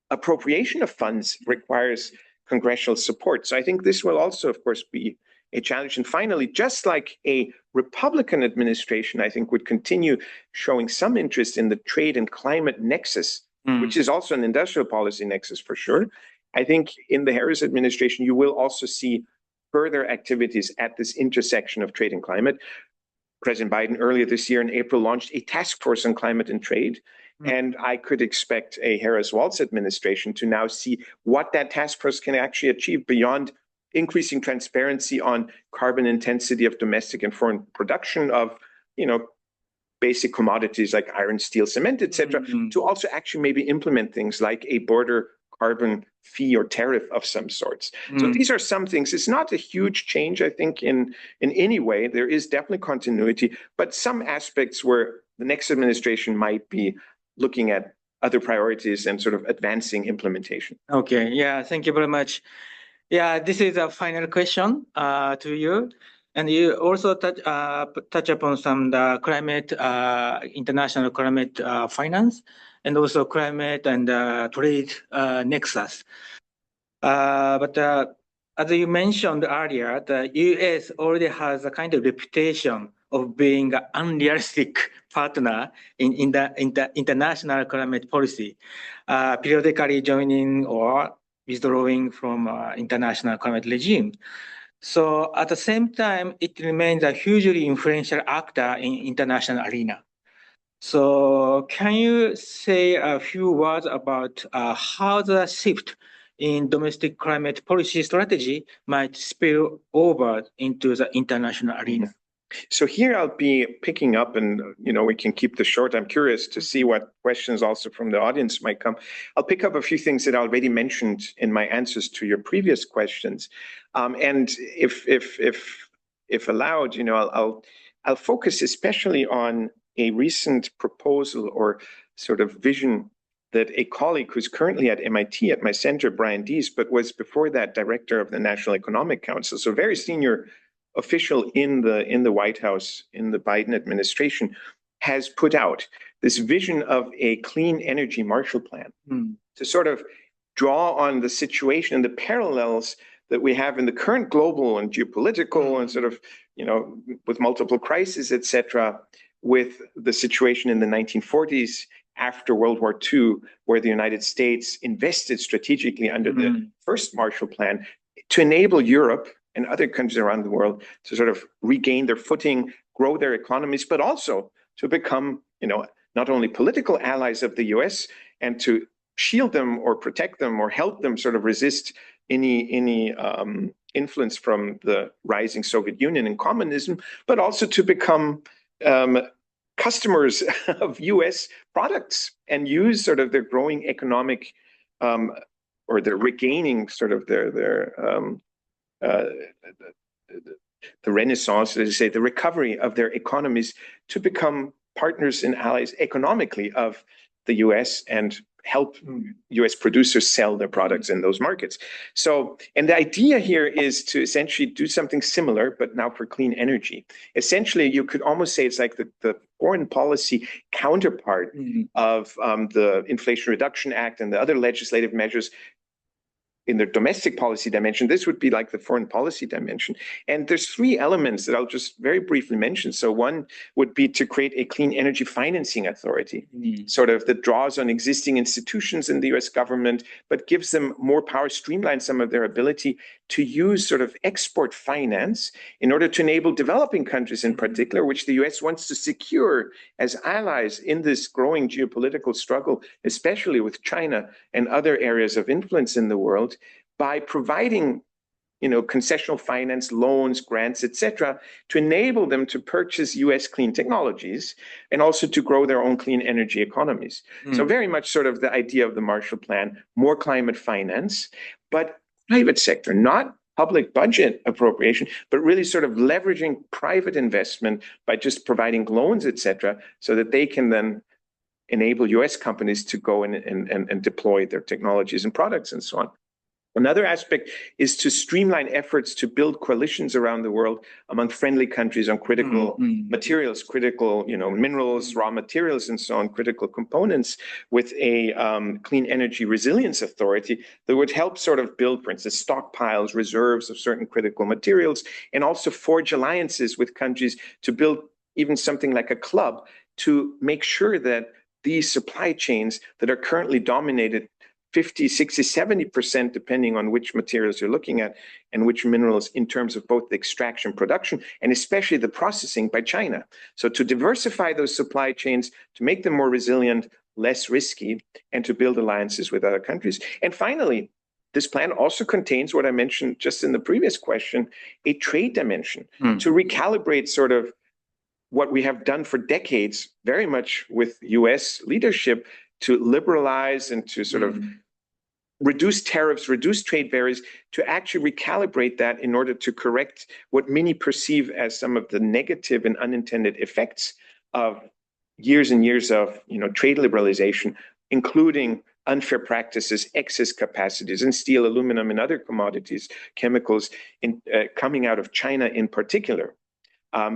Speaker 2: appropriation of funds requires congressional support. So I think this will also, of course, be a challenge. And finally, just like a Republican administration, I think would continue showing some interest in the trade and climate nexus, which is also an industrial policy nexus for sure. I think in the Harris administration, you will also see further activities at this intersection of trade and climate. President Biden earlier this year in April launched a task force on climate and trade. And I could expect a Harris-Walz administration to now see what that task force can actually achieve beyond increasing transparency on carbon intensity of domestic and foreign production of, basic commodities like iron, steel, cement, etc., to also actually maybe implement things like a border carbon fee or tariff of some sorts. So these are some things. It's not a huge change, I think, in any way. There is definitely continuity, but some aspects where the next administration might be looking at other priorities and sort of advancing implementation.
Speaker 1: Okay, yeah, thank you very much. Yeah, this is a final question to you. And you also touch upon some the climate, international climate finance, and also climate and trade nexus. But as you mentioned earlier, the US already has a kind of reputation of being an unrealistic partner in the international climate policy, periodically joining or withdrawing from international climate regime. So at the same time, it remains a hugely influential actor in international arena. So can you say a few words about how the shift in domestic climate policy strategy might spill over into the international arena?
Speaker 2: So here I'll be picking up, and we can keep this short. I'm curious to see what questions also from the audience might come. I'll pick up a few things that I already mentioned in my answers to your previous questions, and if allowed, I'll focus especially on a recent proposal or sort of vision that a colleague who's currently at MIT at my center, Brian Deese, but was before that director of the National Economic Council, so very senior official in the White House in the Biden administration, has put out this vision of a clean energy Marshall Plan to sort of draw on the situation and the parallels that we have in the current global and geopolitical and sort of, with multiple crises, et cetera, with the situation in the 1940s after World War II, where the United States invested strategically under the first Marshall Plan to enable Europe and other countries around the world to sort of regain their footing, grow their economies, but also to become, not only political allies of the US and to shield them or protect them or help them sort of resist any influence from the rising Soviet Union and communism, but also to become customers of US products and use sort of their growing economic or their regaining sort of the renaissance, as I say, the recovery of their economies to become partners and allies economically of the US and help US producers sell their products in those markets. So, and the idea here is to essentially do something similar, but now for clean energy. Essentially, you could almost say it's like the foreign policy counterpart of the Inflation Reduction Act and the other legislative measures in the domestic policy dimension. This would be like the foreign policy dimension. And there's three elements that I'll just very briefly mention. So one would be to create a clean energy financing authority, sort of that draws on existing institutions in the US government, but gives them more power, streamlines some of their ability to use sort of export finance in order to enable developing countries in particular, which the US wants to secure as allies in this growing geopolitical struggle, especially with China and other areas of influence in the world, by providing concessional finance, loans, grants, etc., to enable them to purchase US clean technologies and also to grow their own clean energy economies. So very much sort of the idea of the Marshall Plan, more climate finance, but private sector, not public budget appropriation, but really sort of leveraging private investment by just providing loans, etc., so that they can then enable US companies to go and deploy their technologies and products and so on. Another aspect is to streamline efforts to build coalitions around the world among friendly countries on critical materials, critical, minerals, raw materials, and so on, critical components, with a clean energy resilience authority that would help sort of build, for instance, stockpiles, reserves of certain critical materials, and also forge alliances with countries to build even something like a club to make sure that these supply chains that are currently dominated 50, 60, 70%, depending on which materials you're looking at and which minerals, in terms of both the extraction, production, and especially the processing by China. So to diversify those supply chains, to make them more resilient, less risky, and to build alliances with other countries. And finally, this plan also contains what I mentioned just in the previous question, a trade dimension to recalibrate sort of what we have done for decades, very much with US leadership, to liberalize and to sort of reduce tariffs, reduce trade barriers, to actually recalibrate that in order to correct what many perceive as some of the negative and unintended effects of years and years of trade liberalization, including unfair practices, excess capacities in steel, aluminum, and other commodities, chemicals, coming out of China in particular,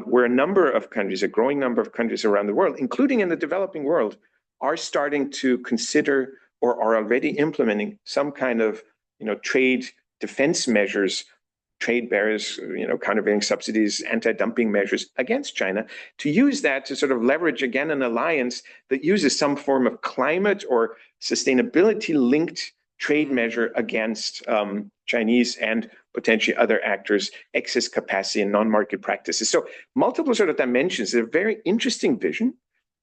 Speaker 2: where a number of countries, a growing number of countries around the world, including in the developing world, are starting to consider or are already implementing some kind of trade defense measures, trade barriers, countervailing subsidies, anti-dumping measures against China, to use that to sort of leverage again an alliance that uses some form of climate or sustainability-linked trade measure against Chinese and potentially other actors, excess capacity and non-market practices. So multiple sort of dimensions. They're a very interesting vision.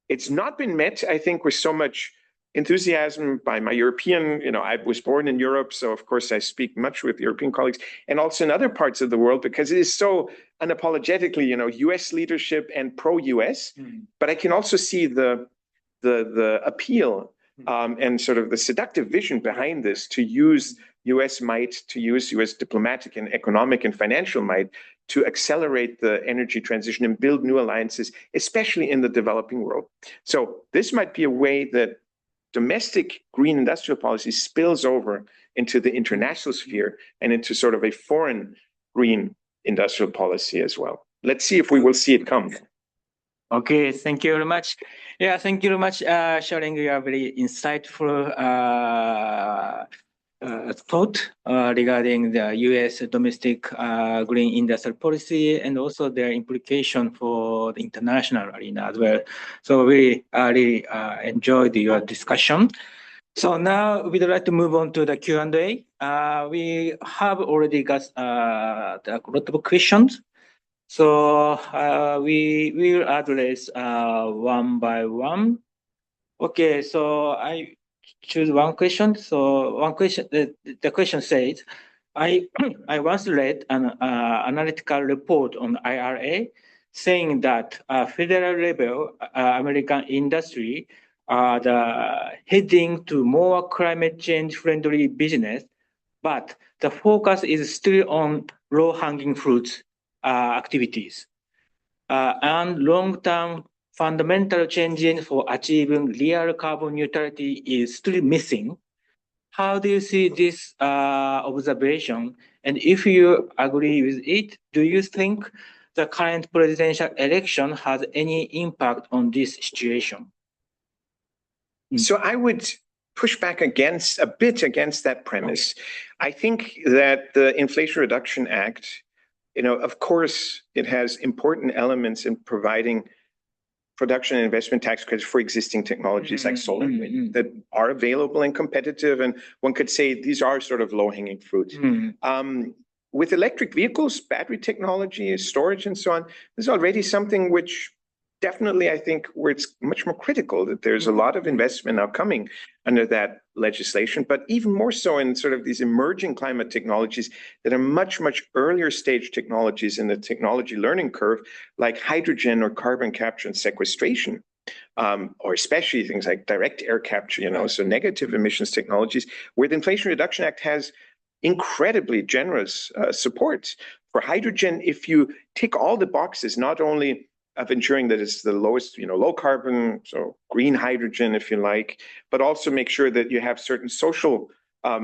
Speaker 2: It's not been met, I think, with so much enthusiasm by my European, I was born in Europe, so of course I speak much with European colleagues, and also in other parts of the world, because it is so unapologetically, US leadership and pro-US. But I can also see the appeal and sort of the seductive vision behind this, to use US might, to use US diplomatic and economic and financial might to accelerate the energy transition and build new alliances, especially in the developing world. So this might be a way that domestic green industrial policy spills over into the international sphere and into sort of a foreign green industrial policy as well. Let's see if we will see it come.
Speaker 1: Okay, thank you very much. Yeah, thank you very much, sharing your very insightful thought regarding the U.S. domestic green industrial policy and also their implication for the international arena as well. So we really enjoyed your discussion. So now we'd like to move on to the Q&A. We have already got a lot of questions. So we will address one by one. Okay, so I choose one question. So one question, the question says, I once read an analytical report on IRA saying that federal level American industry are heading to more climate change friendly business, but the focus is still on low-hanging fruits activities. And long-term fundamental changes for achieving real carbon neutrality is still missing. How do you see this observation? And if you agree with it, do you think the current presidential election has any impact on this situation?
Speaker 2: So I would push back a bit against that premise. I think that the Inflation Reduction Act, of course, it has important elements in providing production and investment tax credits for existing technologies like solar and wind that are available and competitive. And one could say these are sort of low-hanging fruit. With electric vehicles, battery technology, storage, and so on, there's already something which definitely, I think, where it's much more critical that there's a lot of investment now coming under that legislation, but even more so in sort of these emerging climate technologies that are much, much earlier stage technologies in the technology learning curve, like hydrogen or carbon capture and sequestration, or especially things like direct air capture, so negative emissions technologies, where the Inflation Reduction Act has incredibly generous support for hydrogen. If you tick all the boxes, not only of ensuring that it's the lowest, low carbon, so green hydrogen, if you like, but also make sure that you have certain social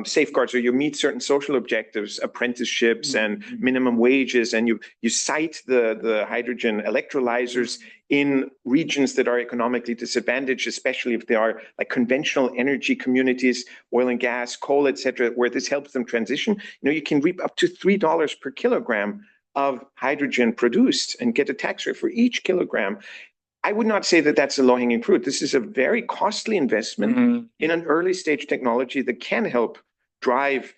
Speaker 2: safeguards, or you meet certain social objectives, apprenticeships and minimum wages, and you cite the hydrogen electrolyzers in regions that are economically disadvantaged, especially if they are like conventional energy communities, oil and gas, coal, etc., where this helps them transition. You can reap up to $3 per kilogram of hydrogen produced and get a tax rate for each kilogram. I would not say that that's a low-hanging fruit. This is a very costly investment in an early stage technology that can help drive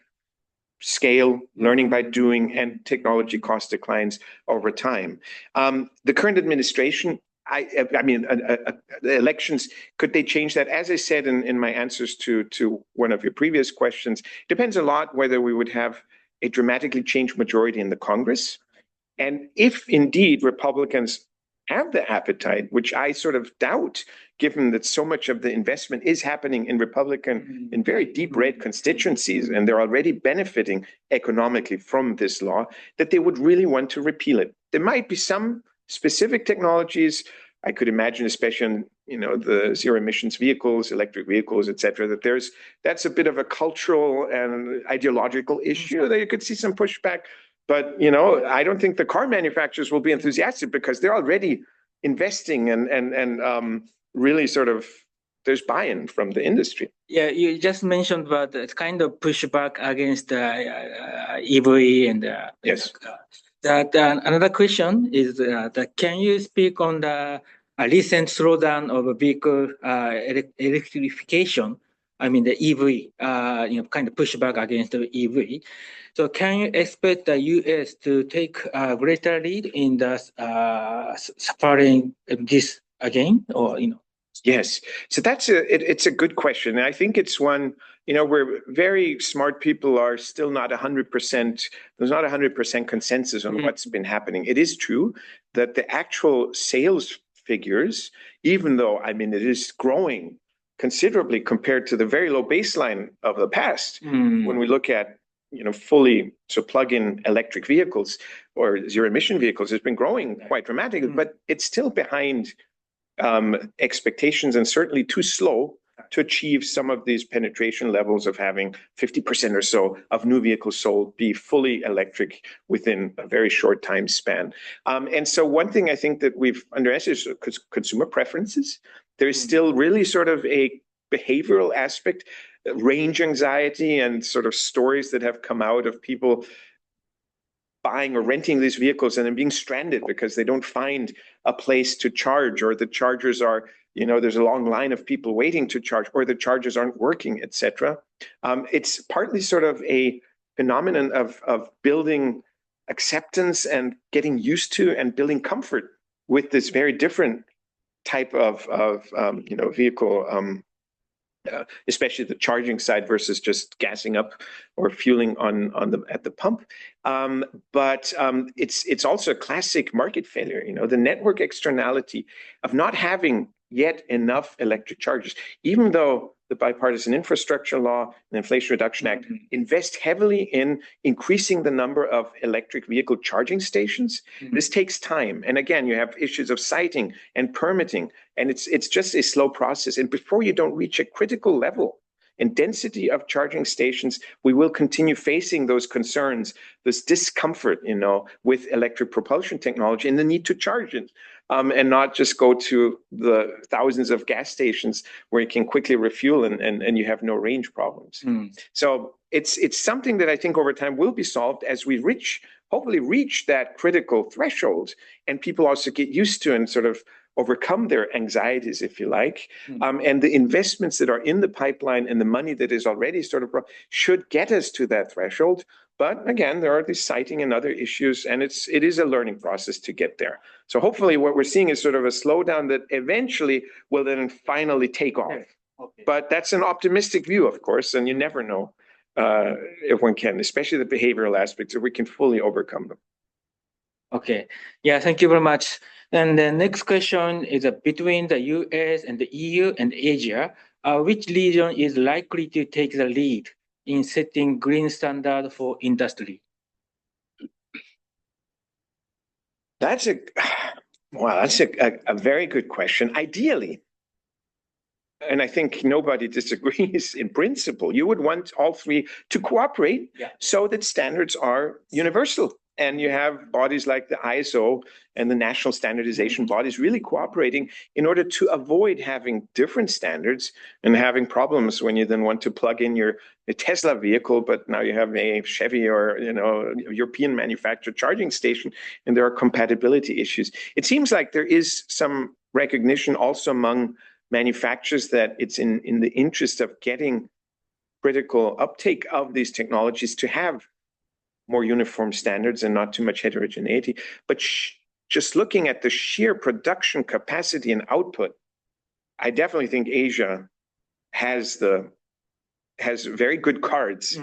Speaker 2: scale, learning by doing, and technology cost declines over time. The current administration, I mean, the elections, could they change that? As I said in my answers to one of your previous questions, depends a lot whether we would have a dramatically changed majority in the Congress. And if indeed Republicans have the appetite, which I sort of doubt, given that so much of the investment is happening in Republican, in very deep red constituencies, and they're already benefiting economically from this law, that they would really want to repeal it. There might be some specific technologies, I could imagine, especially in the zero emissions vehicles, electric vehicles, et cetera, that's a bit of a cultural and ideological issue that you could see some pushback. But I don't think the car manufacturers will be enthusiastic because they're already investing and really sort of there's buy-in from the industry.
Speaker 1: Yeah, you just mentioned about the kind of pushback against EV and
Speaker 2: yes.
Speaker 1: Another question is that can you speak on the recent slowdown of vehicle electrification? I mean the EV, kind of pushback against the EV. So can you expect the U.S. to take a greater lead in the supporting this again, or
Speaker 2: Yes, so it's a good question, and I think it's one where very smart people are still not 100%. There's not 100% consensus on what's been happening. It is true that the actual sales figures, even though it is growing considerably compared to the very low baseline of the past, when we look at fully plug-in electric vehicles or zero-emission vehicles, has been growing quite dramatically, but it's still behind expectations and certainly too slow to achieve some of these penetration levels of having 50% or so of new vehicles sold be fully electric within a very short time span. And so one thing I think that we've underestimated is consumer preferences. There is still really sort of a behavioral aspect, range anxiety, and sort of stories that have come out of people buying or renting these vehicles and then being stranded because they don't find a place to charge, or the chargers are, there's a long line of people waiting to charge, or the chargers aren't working, etc. It's partly sort of a phenomenon of building acceptance and getting used to and building comfort with this very different type of vehicle, especially the charging side versus just gassing up or fueling at the pump. But it's also a classic market failure. The network externality of not having yet enough electric chargers, even though the Bipartisan Infrastructure Law and the Inflation Reduction Act invest heavily in increasing the number of electric vehicle charging stations. This takes time. And again, you have issues of siting and permitting, and it's just a slow process. And before you don't reach a critical level in density of charging stations, we will continue facing those concerns, this discomfort, with electric propulsion technology and the need to charge it. And not just go to the thousands of gas stations where you can quickly refuel and you have no range problems. So it's something that I think over time will be solved as we hopefully reach that critical threshold, and people also get used to and sort of overcome their anxieties, if you like. And the investments that are in the pipeline and the money that is already sort of should get us to that threshold. But again, there are these siting and other issues, and it is a learning process to get there. So hopefully what we're seeing is sort of a slowdown that eventually will then finally take off. Okay. But that's an optimistic view, of course, and you never know if one can, especially the behavioral aspects, if we can fully overcome them.
Speaker 1: Okay. Yeah, thank you very much. And the next question is between the US and the EU and Asia, which region is likely to take the lead in setting green standard for industry?
Speaker 2: That's a very good question. Ideally, and I think nobody disagrees in principle, you would want all three to cooperate so that standards are universal. And you have bodies like the ISO and the national standardization bodies really cooperating in order to avoid having different standards and having problems when you then want to plug in your Tesla vehicle, but now you have a Chevy or European manufactured charging station, and there are compatibility issues. It seems like there is some recognition also among manufacturers that it's in the interest of getting critical uptake of these technologies to have more uniform standards and not too much heterogeneity. But just looking at the sheer production capacity and output, I definitely think Asia has very good cards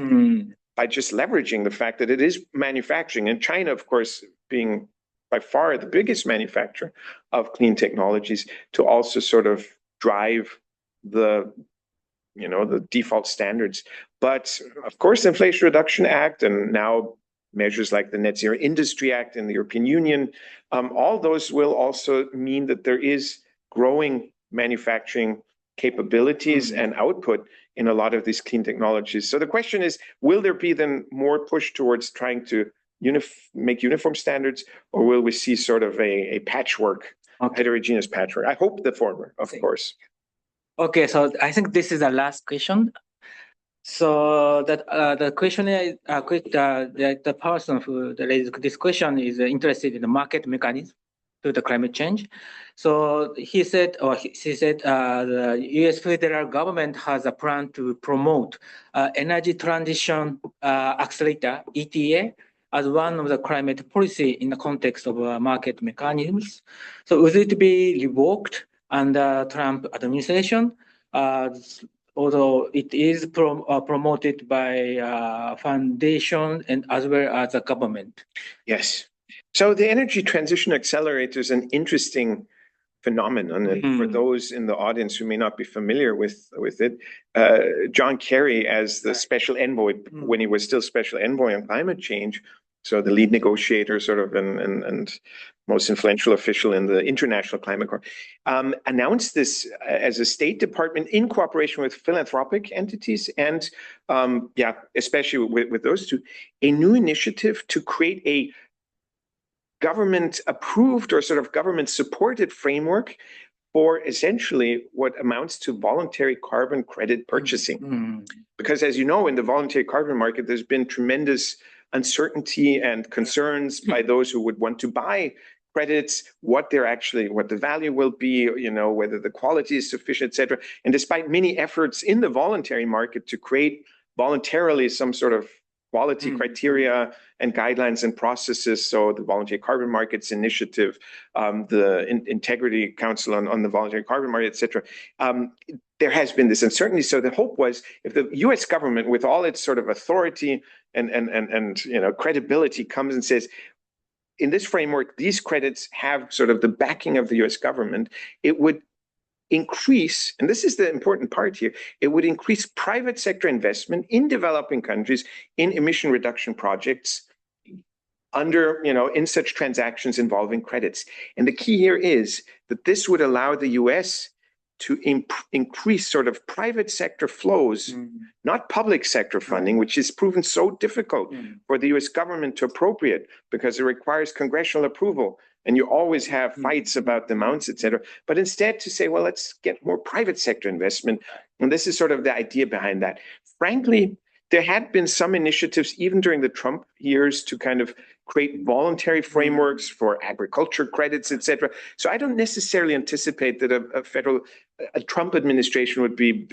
Speaker 2: by just leveraging the fact that it is manufacturing. And China, of course, being by far the biggest manufacturer of clean technologies, to also sort of drive the default standards. But of course, the Inflation Reduction Act and now measures like the Net Zero Industry Act in the European Union, all those will also mean that there is growing manufacturing capabilities and output in a lot of these clean technologies. So the question is, will there be then more push towards trying to make uniform standards, or will we see sort of a patchwork, heterogeneous patchwork? I hope the former, of course.
Speaker 1: Okay, so I think this is the last question. So that the question is, the person who raised this question is interested in the market mechanism to the climate change. So he said, or she said, the U.S. federal government has a plan to promote energy transition accelerator (ETA) as one of the climate policy in the context of market mechanisms. So would it be revoked under Trump administration? Although it is promoted by foundation and as well as the government.
Speaker 2: Yes. So the Energy Transition Accelerator is an interesting phenomenon. And for those in the audience who may not be familiar with it, John Kerry, as the special envoy, when he was still special envoy on climate change, so the lead negotiator sort of and most influential official in the International Climate Corps, announced this as a State Department in cooperation with philanthropic entities and, especially with those two, a new initiative to create a government-approved or sort of government-supported framework for essentially what amounts to voluntary carbon credit purchasing. Because as you know, in the voluntary carbon market, there's been tremendous uncertainty and concerns by those who would want to buy credits, what the value will be, whether the quality is sufficient, et cetera. And despite many efforts in the voluntary market to create voluntarily some sort of quality criteria and guidelines and processes, so the Voluntary Carbon Markets Initiative, the Integrity Council on the Voluntary Carbon Market, et cetera, there has been this uncertainty. So the hope was, if the U.S. government, with all its sort of authority and credibility, comes and says, in this framework, these credits have sort of the backing of the U.S. government, it would increase, and this is the important part here, it would increase private sector investment in developing countries in emission reduction projects in such transactions involving credits. And the key here is that this would allow the U.S. to increase sort of private sector flows, not public sector funding, which is proven so difficult for the U.S. government to appropriate because it requires congressional approval. And you always have fights about the amounts, et cetera. But instead to say, well, let's get more private sector investment. And this is sort of the idea behind that. Frankly, there had been some initiatives, even during the Trump years, to kind of create voluntary frameworks for agriculture credits, et cetera. So I don't necessarily anticipate that a Trump administration would be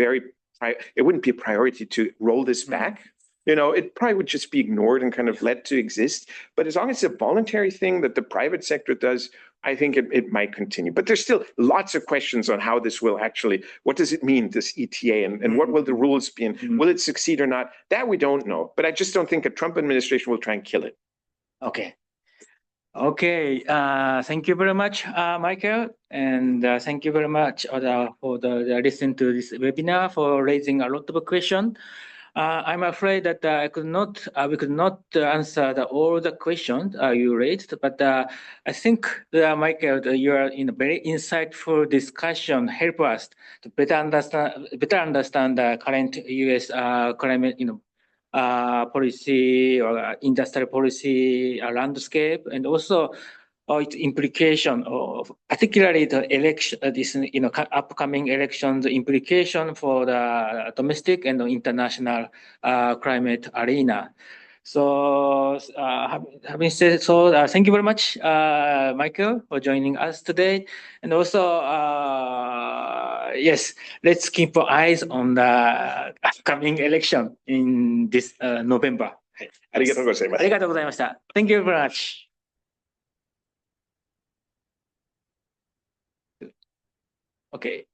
Speaker 2: it wouldn't be a priority to roll this back. It probably would just be ignored and kind of let to exist. But as long as it's a voluntary thing that the private sector does, I think it might continue. But there's still lots of questions on how this will what does it mean, this ETA, and what will the rules be, and will it succeed or not? That we don't know. But I just don't think a Trump administration will try and kill it.
Speaker 1: Okay. Thank you very much, Michael. And thank you very much for listening to this webinar, for raising a lot of questions. I'm afraid that we could not answer all the questions you raised, but I think, Michael, you are in a very insightful discussion. Help us to better understand the current U.S. Climate, policy or industrial policy landscape, and also its implication of particularly the election, this upcoming elections, the implication for the domestic and the international climate arena. So, having said so, thank you very much, Michael, for joining us today. And also, yes, let's keep our eyes on the upcoming election in this November.
Speaker 2: ありがとうございます。
Speaker 1: ありがとうございました。Thank you very much. Okay.